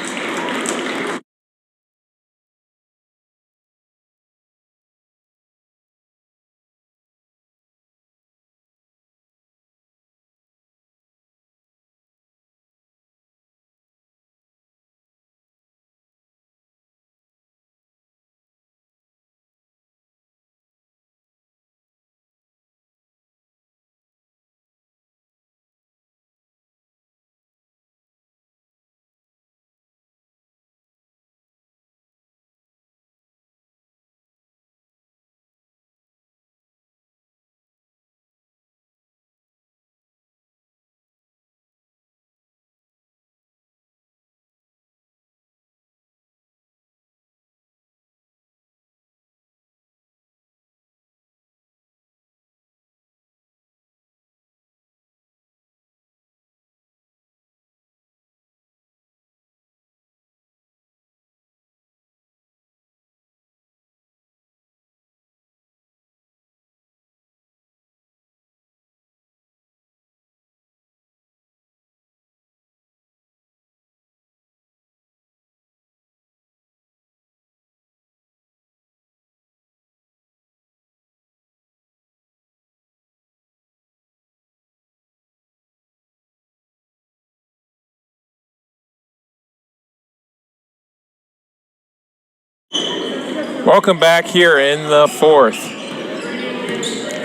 Speaker 1: Welcome back here in the fourth.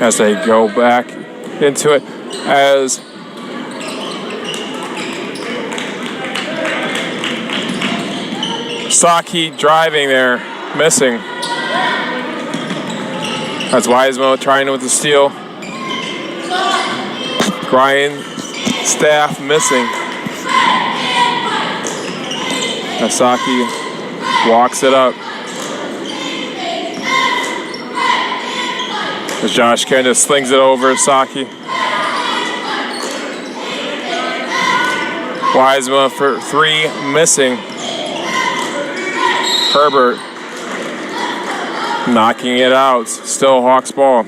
Speaker 1: As they go back into it, as Saki driving there, missing. That's Weismo trying with the steal. Grindstaff missing. As Saki walks it up. As Josh kind of slings it over Saki. Weisma for 3, missing. Herbert knocking it out. Still Hawks ball.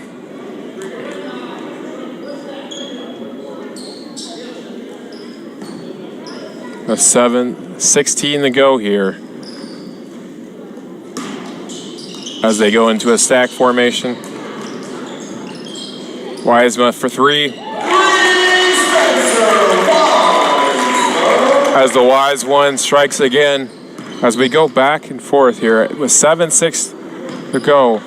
Speaker 1: A 7:16 to go here. As they go into a stack formation. Weisma for 3. As the wise one strikes again. As we go back and forth here with 7:6 to go.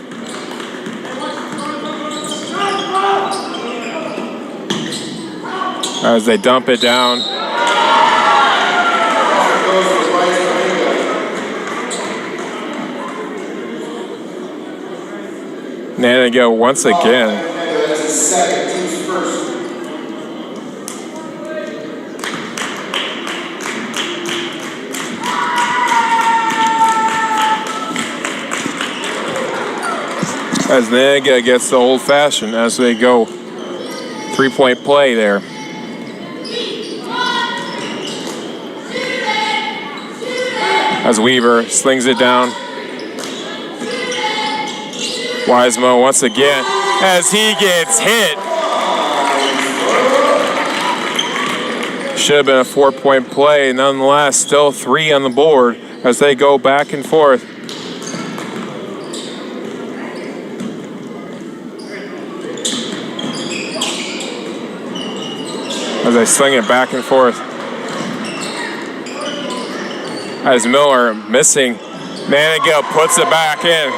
Speaker 1: As they dump it down. Shenanigan once again.
Speaker 4: That's his second, team's first.
Speaker 1: As Naniga gets the old-fashioned as they go. 3-point play there. As Weaver slings it down. Wiseman once again as he gets hit. Should have been a 4-point play. Nonetheless, still 3 on the board as they go back and forth. As they sling it back and forth. As Miller missing, Naniga puts it back in.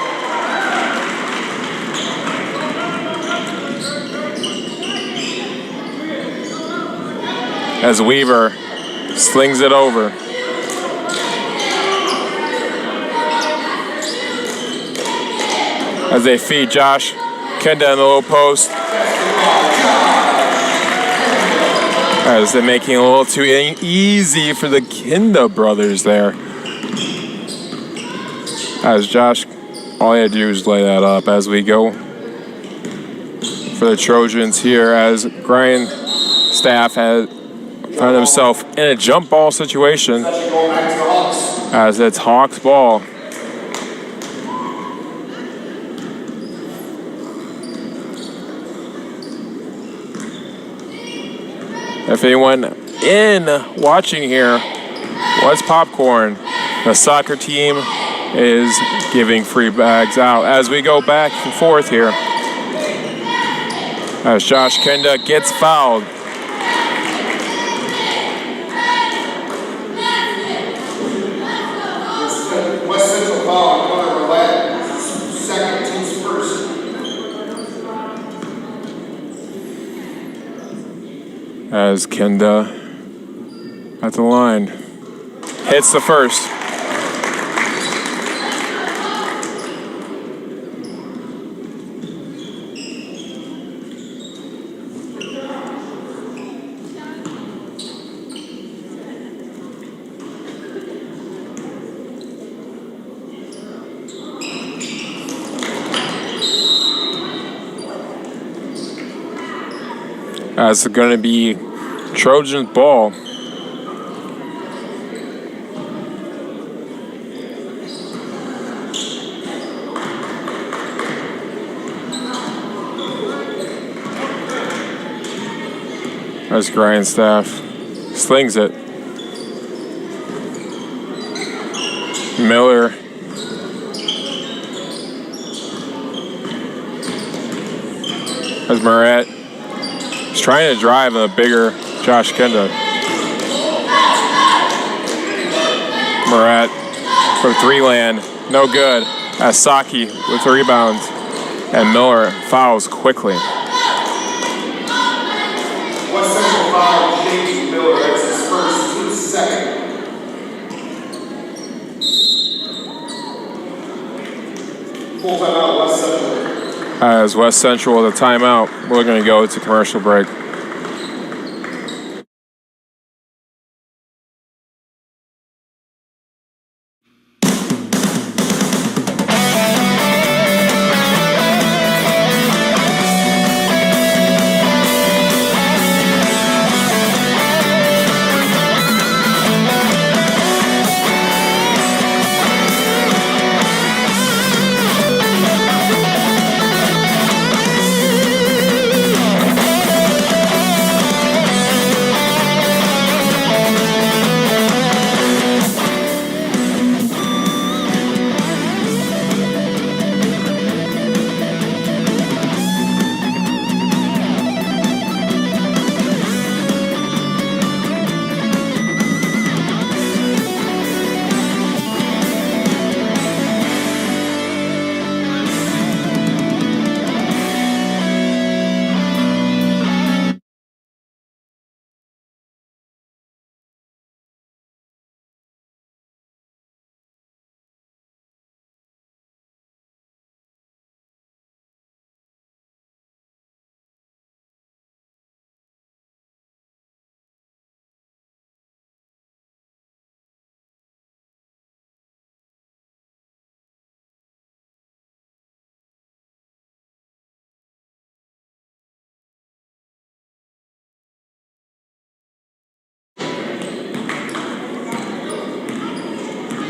Speaker 1: As Weaver slings it over. As they feed Josh Kenda in the low post. As they're making it a little too easy for the Kenda brothers there. As Josh, all you had to do is lay that up as we go for the Trojans here, as Brian Staff has found himself in a jump ball situation as it's Hawks ball. If anyone in watching here wants popcorn, the soccer team is giving free bags out as we go back and forth here. As Josh Kenda gets fouled.
Speaker 4: West Central foul on Connor Roulette. Second, team's first.
Speaker 1: As Kenda at the line hits the first. As it's going to be Trojans ball. As Grindstaff slings it. Miller. As Moret. He's trying to drive a bigger Josh Kenda. Moret from 3 land, no good. As Saki with the rebound. And Miller fouls quickly.
Speaker 4: West Central foul, James Miller. That's his first, team's second. Full timeout, West Central.
Speaker 1: As West Central with a timeout, we're going to go to commercial break.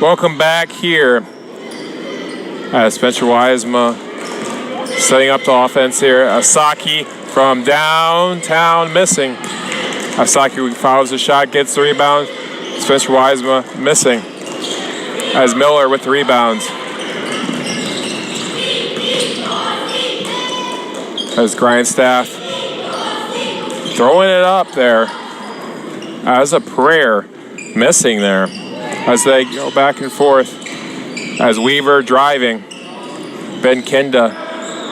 Speaker 1: Welcome back here. Spencer Wiesema setting up the offense here. Asaki from downtown missing. Asaki follows the shot, gets the rebound. Spencer Wiesema missing. As Miller with the rebounds. As Grindstaff throwing it up there as a prayer, missing there as they go back and forth. As Weaver driving, Ben Kenda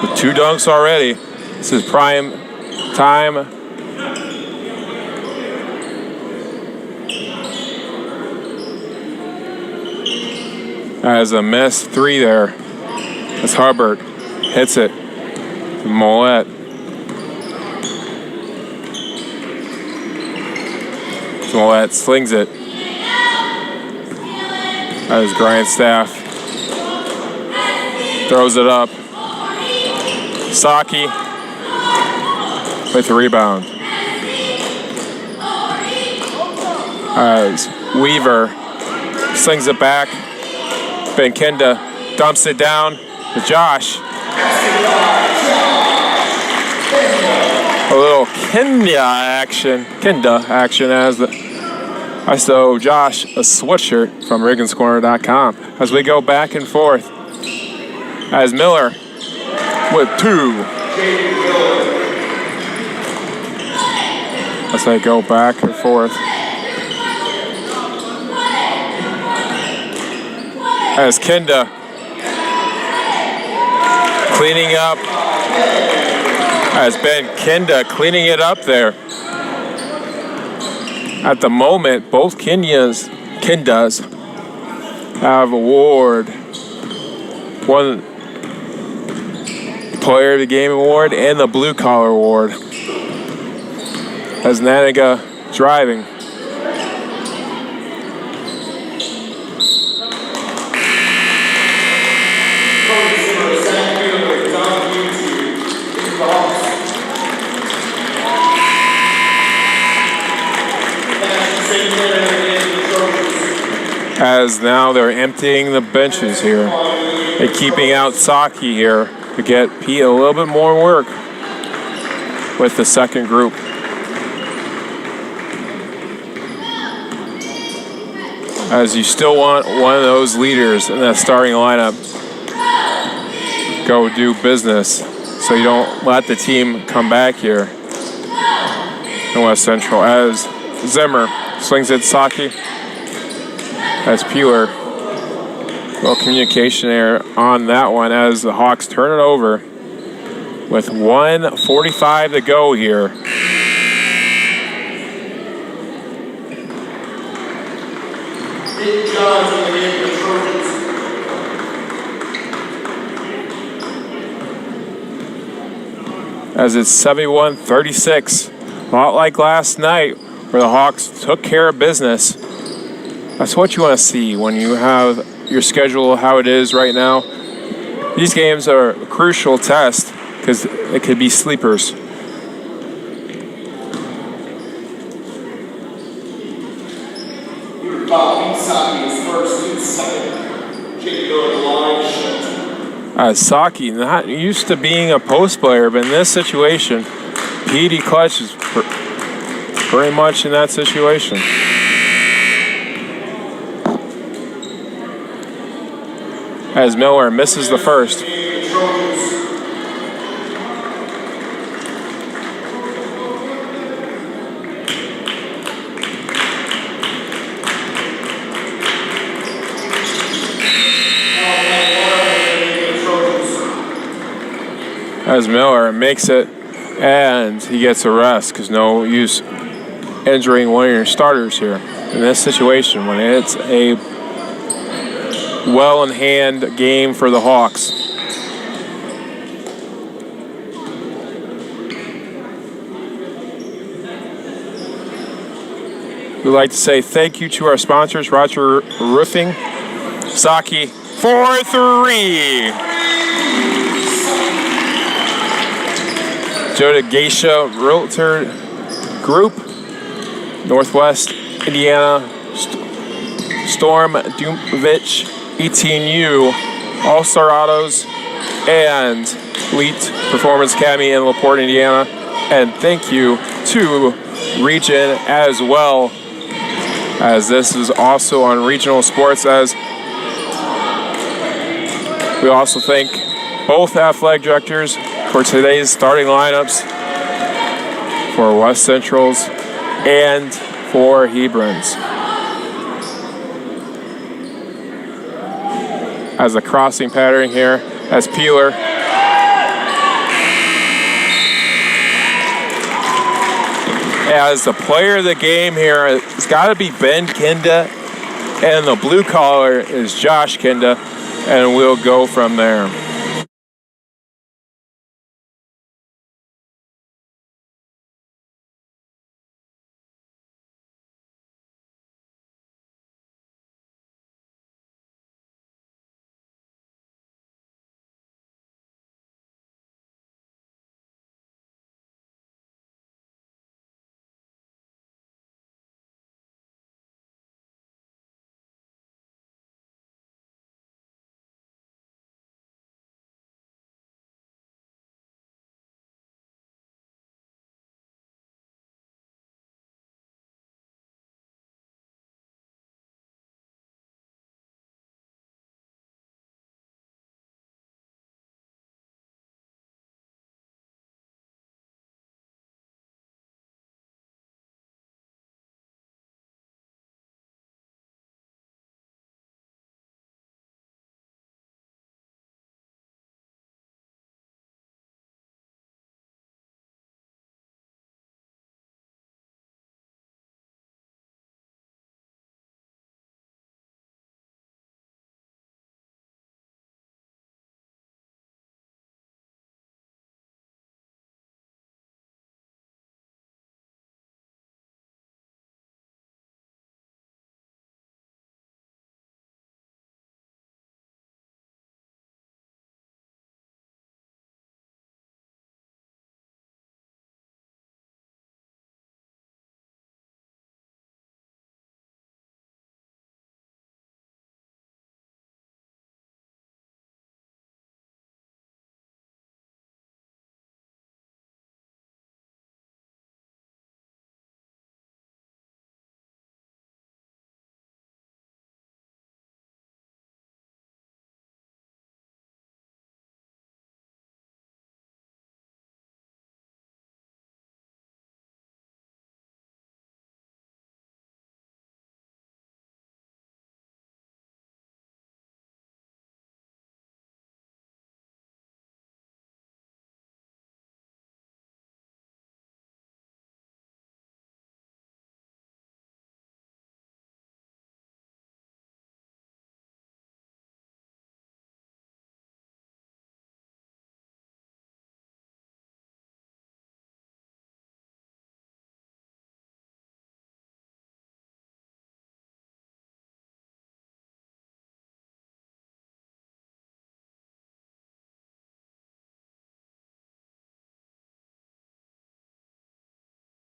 Speaker 1: with 2 dunks already. This is prime time. As a missed 3 there. As Hubbard hits it. Mollett. Mollett slings it. As Grindstaff throws it up. Saki with the rebound. As Weaver slings it back. Ben Kenda dumps it down to Josh. A little Kenda action as I saw Josh a sweatshirt from RigginsCorner.com as we go back and forth. As Miller with 2. As they go back and forth. As Kenda cleaning up. As Ben Kenda cleaning it up there. At the moment, both Kendas have award. One Player of the Game award and the Blue Collar award. As Naniga driving. As now they're emptying the benches here and keeping out Saki here to get Pete a little bit more work with the second group. As you still want one of those leaders in that starting lineup go do business so you don't let the team come back here in West Central. As Zimmer swings it Saki. As Peeler, well, communication error on that one as the Hawks turn it over with 1:45 to go here. As it's 71-36, a lot like last night where the Hawks took care of business. That's what you want to see when you have your schedule how it is right now. These games are a crucial test because it could be sleepers. Saki, not used to being a post player, but in this situation, Petey Clutch is very much in that situation. As Miller misses the first. As Miller makes it, and he gets a rest because no use injuring one of your starters here in this situation when it's a well-in-hand game for the Hawks. We'd like to say thank you to our sponsors, Roger Roofing, Saki, 4-3. Joda Geisha Realtor Group, Northwest Indiana Storm Dumovich, ETNU, All-Star Autos, and Elite Performance Academy in LaPorte, Indiana. And thank you to Region as well, as this is also on Regional Sports. As we also thank both athletic directors for today's starting lineups for West Centrals and for Hebrons. As a crossing pattern here, as Peeler as the player of the game here, it's got to be Ben Kinda, and the blue collar is Josh Kinda, and we'll go from there.